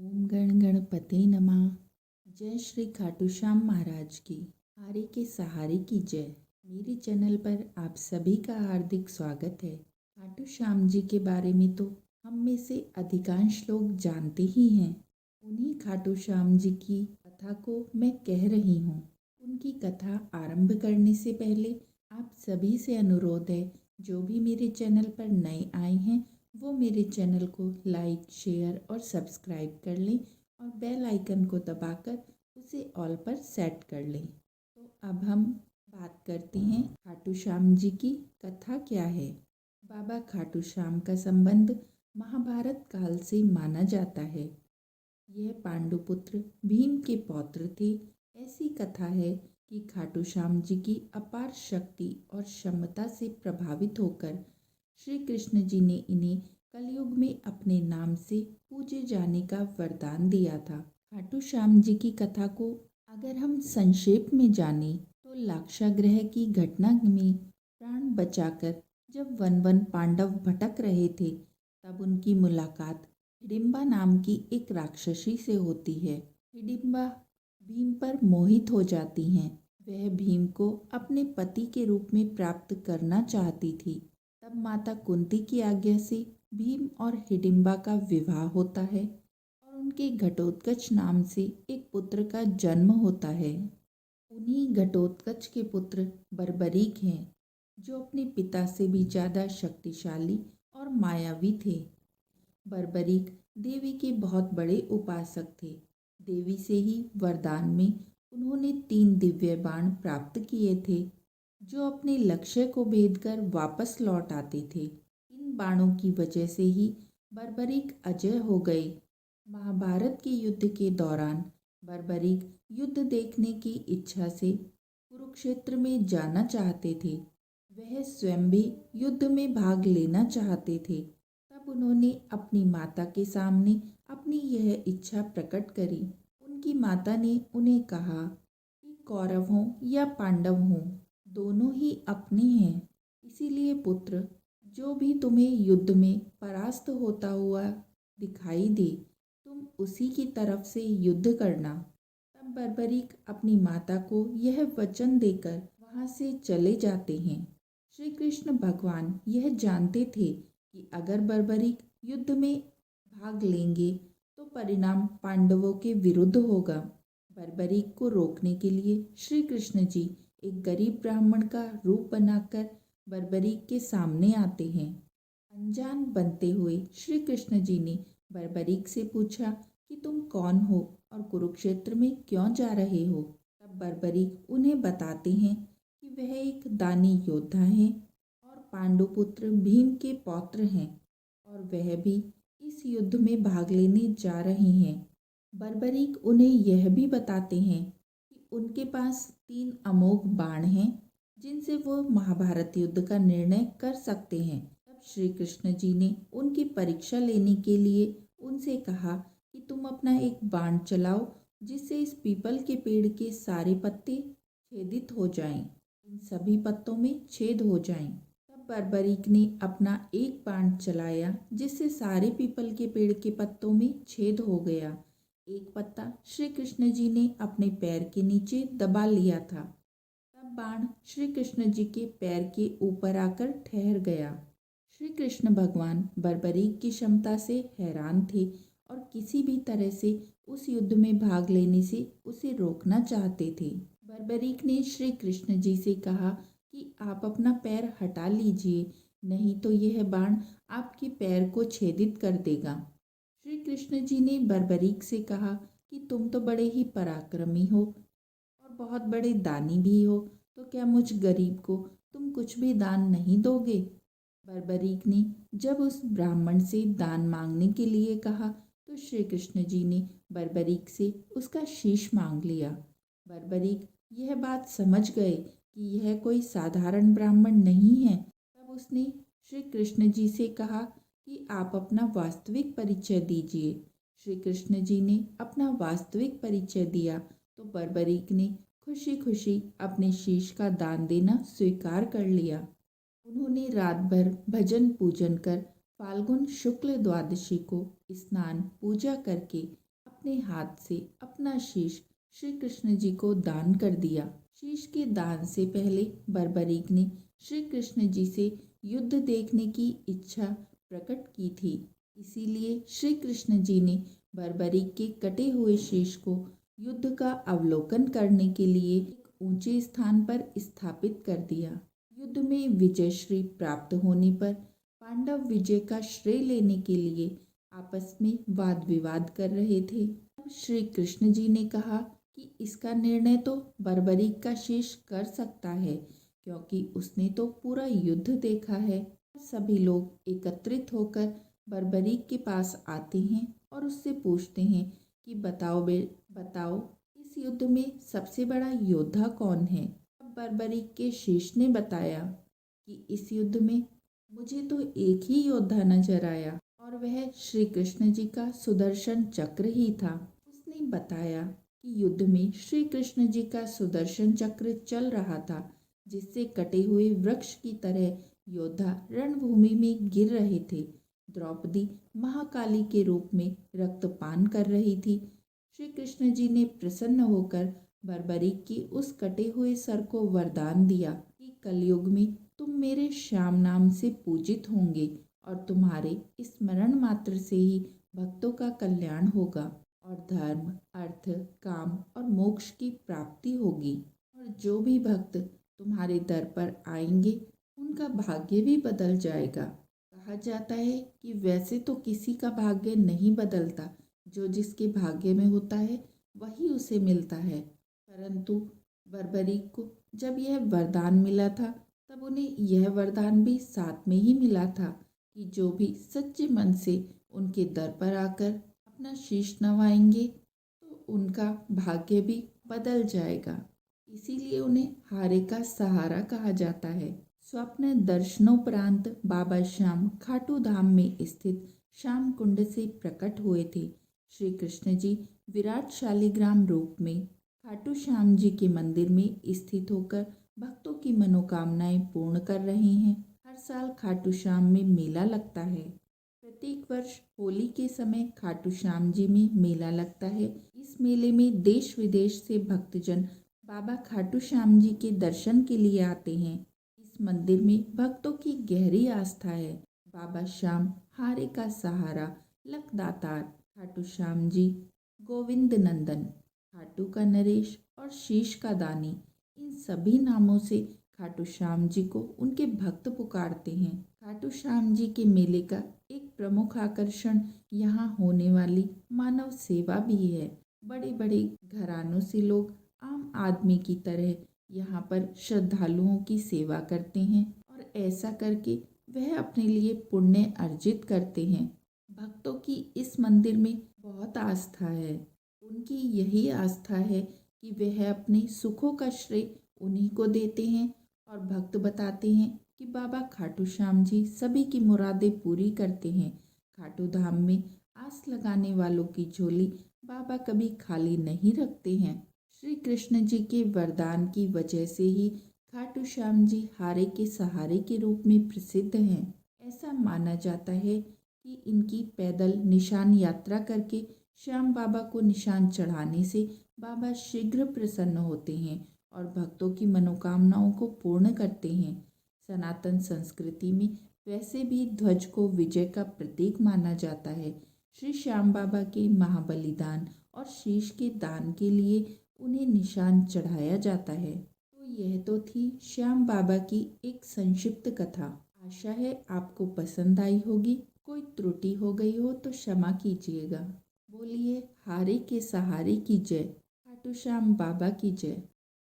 ओम गण गणपते नमः। जय श्री खाटू श्याम महाराज की। हारे के सहारे की जय। मेरे चैनल पर आप सभी का हार्दिक स्वागत है। खाटू श्याम जी के बारे में तो हम में से अधिकांश लोग जानते ही हैं। उन्हीं खाटू श्याम जी की कथा को मैं कह रही हूँ। उनकी कथा आरंभ करने से पहले आप सभी से अनुरोध है, जो भी मेरे चैनल पर नए आए हैं वो मेरे चैनल को लाइक, शेयर और सब्सक्राइब कर लें और बेल आइकन को दबाकर उसे ऑल पर सेट कर लें। तो अब हम बात करते हैं खाटू श्याम जी की कथा क्या है। बाबा खाटू श्याम का संबंध महाभारत काल से माना जाता है। यह पांडुपुत्र भीम के पौत्र थे। ऐसी कथा है कि खाटू श्याम जी की अपार शक्ति और क्षमता से प्रभावित होकर श्री कृष्ण जी ने इन्हें कलयुग में अपने नाम से पूजे जाने का वरदान दिया था। खाटू श्याम जी की कथा को अगर हम संक्षेप में जानें तो लाक्षागृह की घटना में प्राण बचाकर जब वन वन पांडव भटक रहे थे, तब उनकी मुलाकात हिडिंबा नाम की एक राक्षसी से होती है। हिडिंबा भीम पर मोहित हो जाती हैं। वह भीम को अपने पति के रूप में प्राप्त करना चाहती थी। तब माता कुंती की आज्ञा से भीम और हिडिंबा का विवाह होता है और उनके घटोत्कच नाम से एक पुत्र का जन्म होता है। उन्हीं घटोत्कच के पुत्र बर्बरीक हैं, जो अपने पिता से भी ज़्यादा शक्तिशाली और मायावी थे। बर्बरीक देवी के बहुत बड़े उपासक थे। देवी से ही वरदान में उन्होंने 3 दिव्य बाण प्राप्त किए थे, जो अपने लक्ष्य को भेद कर वापस लौट आते थे। इन बाणों की वजह से ही बर्बरीक अजय हो गए। महाभारत के युद्ध के दौरान बर्बरीक युद्ध देखने की इच्छा से कुरुक्षेत्र में जाना चाहते थे। वह स्वयं भी युद्ध में भाग लेना चाहते थे। तब उन्होंने अपनी माता के सामने अपनी यह इच्छा प्रकट करी। उनकी माता ने उन्हें कहा कि कौरव हों या पांडव हों, दोनों ही अपने हैं। इसीलिए पुत्र, जो भी तुम्हें युद्ध में परास्त होता हुआ दिखाई दे, तुम उसी की तरफ से युद्ध करना। तब बर्बरीक अपनी माता को यह वचन देकर वहाँ से चले जाते हैं। श्री कृष्ण भगवान यह जानते थे कि अगर बर्बरीक युद्ध में भाग लेंगे तो परिणाम पांडवों के विरुद्ध होगा। बर्बरीक को रोकने के लिए श्री कृष्ण जी एक गरीब ब्राह्मण का रूप बनाकर बर्बरीक के सामने आते हैं। अनजान बनते हुए श्री कृष्ण जी ने बर्बरीक से पूछा कि तुम कौन हो और कुरुक्षेत्र में क्यों जा रहे हो। तब बर्बरीक उन्हें बताते हैं कि वह एक दानी योद्धा हैं और पांडुपुत्र भीम के पौत्र हैं और वह भी इस युद्ध में भाग लेने जा रहे हैं। बर्बरीक उन्हें यह भी बताते हैं कि उनके पास 3 अमोघ बाण हैं, जिनसे वो महाभारत युद्ध का निर्णय कर सकते हैं। तब श्री कृष्ण जी ने उनकी परीक्षा लेने के लिए उनसे कहा कि तुम अपना एक बाण चलाओ, जिससे इस पीपल के पेड़ के सारे पत्ते छेदित हो जाएं, इन सभी पत्तों में छेद हो जाएं। तब बर्बरीक ने अपना एक बाण चलाया, जिससे सारे पीपल के पेड़ के पत्तों में छेद हो गया। एक पत्ता श्री कृष्ण जी ने अपने पैर के नीचे दबा लिया था। तब बाण श्री कृष्ण जी के पैर के ऊपर आकर ठहर गया। श्री कृष्ण भगवान बर्बरीक की क्षमता से हैरान थे और किसी भी तरह से उस युद्ध में भाग लेने से उसे रोकना चाहते थे। बर्बरीक ने श्री कृष्ण जी से कहा कि आप अपना पैर हटा लीजिए, नहीं तो यह बाण आपके पैर को छेदित कर देगा। श्री कृष्ण जी ने बर्बरीक से कहा कि तुम तो बड़े ही पराक्रमी हो और बहुत बड़े दानी भी हो, तो क्या मुझ गरीब को तुम कुछ भी दान नहीं दोगे। बर्बरीक ने जब उस ब्राह्मण से दान मांगने के लिए कहा तो श्री कृष्ण जी ने बर्बरीक से उसका शीश मांग लिया। बर्बरीक यह बात समझ गए कि यह कोई साधारण ब्राह्मण नहीं है। तब उसने श्री कृष्ण जी से कहा कि आप अपना वास्तविक परिचय दीजिए। श्री कृष्ण जी ने अपना वास्तविक परिचय दिया तो बर्बरीक ने खुशी खुशी अपने शीश का दान देना स्वीकार कर लिया। उन्होंने रात भर भजन पूजन कर फाल्गुन शुक्ल द्वादशी को स्नान पूजा करके अपने हाथ से अपना शीश श्री कृष्ण जी को दान कर दिया। शीश के दान से पहले बर्बरीक ने श्री कृष्ण जी से युद्ध देखने की इच्छा प्रकट की थी। इसीलिए श्री कृष्ण जी ने बर्बरीक के कटे हुए शीश को युद्ध का अवलोकन करने के लिए एक ऊंचे स्थान पर स्थापित कर दिया। युद्ध में विजयश्री प्राप्त होने पर पांडव विजय का श्रेय लेने के लिए आपस में वाद विवाद कर रहे थे। तब श्री कृष्ण जी ने कहा कि इसका निर्णय तो बर्बरीक का शीश कर सकता है, क्योंकि उसने तो पूरा युद्ध देखा है। सभी लोग एकत्रित होकर बर्बरीक के पास आते हैं और उससे पूछते हैं कि बताओ इस युद्ध में सबसे बड़ा योद्धा कौन है। अब बर्बरीक के शीश ने बताया कि इस युद्ध में मुझे तो एक ही योद्धा नजर आया और वह श्री कृष्ण जी का सुदर्शन चक्र ही था। उसने बताया कि युद्ध में श्री कृष्ण जी का सुदर्शन चक्र चल रहा था, जिससे कटे हुए वृक्ष की तरह योद्धा रणभूमि में गिर रहे थे। द्रौपदी महाकाली के रूप में रक्तपान कर रही थी। श्री कृष्ण जी ने प्रसन्न होकर बर्बरीक की उस कटे हुए सर को वरदान दिया कि कलयुग में तुम मेरे श्याम नाम से पूजित होंगे और तुम्हारे स्मरण मात्र से ही भक्तों का कल्याण होगा और धर्म, अर्थ, काम और मोक्ष की प्राप्ति होगी। और जो भी भक्त तुम्हारे दर पर आएंगे उनका भाग्य भी बदल जाएगा। कहा जाता है कि वैसे तो किसी का भाग्य नहीं बदलता, जो जिसके भाग्य में होता है वही उसे मिलता है। परंतु बर्बरीक को जब यह वरदान मिला था तब उन्हें यह वरदान भी साथ में ही मिला था कि जो भी सच्चे मन से उनके दर पर आकर अपना शीश नवाएंगे तो उनका भाग्य भी बदल जाएगा। इसीलिए उन्हें हारे का सहारा कहा जाता है। स्वप्न दर्शनोपरांत बाबा श्याम खाटू धाम में स्थित श्याम कुंड से प्रकट हुए थे। श्री कृष्ण जी विराट शालिग्राम रूप में खाटू श्याम जी के मंदिर में स्थित होकर भक्तों की मनोकामनाएं पूर्ण कर रहे हैं। हर साल खाटू श्याम में मेला लगता है। प्रत्येक वर्ष होली के समय खाटू श्याम जी में मेला लगता है। इस मेले में देश विदेश से भक्तजन बाबा खाटू श्याम जी के दर्शन के लिए आते हैं। इस मंदिर में भक्तों की गहरी आस्था है। बाबा श्याम हारे का सहारा, लखदातार, खाटू श्याम जी गोविंद नंदन, खाटू का नरेश और शीश का दानी, इन सभी नामों से खाटू श्याम जी को उनके भक्त पुकारते हैं। खाटू श्याम जी के मेले का एक प्रमुख आकर्षण यहाँ होने वाली मानव सेवा भी है। बड़े बड़े घरानों से लोग आम आदमी की तरह यहाँ पर श्रद्धालुओं की सेवा करते हैं और ऐसा करके वह अपने लिए पुण्य अर्जित करते हैं। भक्तों की इस मंदिर में बहुत आस्था है। उनकी यही आस्था है कि वह अपने सुखों का श्रेय उन्हीं को देते हैं और भक्त बताते हैं कि बाबा खाटू श्याम जी सभी की मुरादें पूरी करते हैं। खाटू धाम में आस लगाने वालों की झोली बाबा कभी खाली नहीं रखते हैं। श्री कृष्ण जी के वरदान की वजह से ही खाटू श्याम जी हारे के सहारे के रूप में प्रसिद्ध हैं। ऐसा माना जाता है कि इनकी पैदल निशान यात्रा करके श्याम बाबा को निशान चढ़ाने से बाबा शीघ्र प्रसन्न होते हैं और भक्तों की मनोकामनाओं को पूर्ण करते हैं। सनातन संस्कृति में वैसे भी ध्वज को विजय का प्रतीक माना जाता है। श्री श्याम बाबा के महाबलिदान और शीश के दान के लिए उन्हें निशान चढ़ाया जाता है। तो यह तो थी श्याम बाबा की एक संक्षिप्त कथा। आशा है आपको पसंद आई होगी। कोई त्रुटि हो गई हो तो क्षमा कीजिएगा। बोलिए हारे के सहारे की जय, खाटू श्याम बाबा की जय।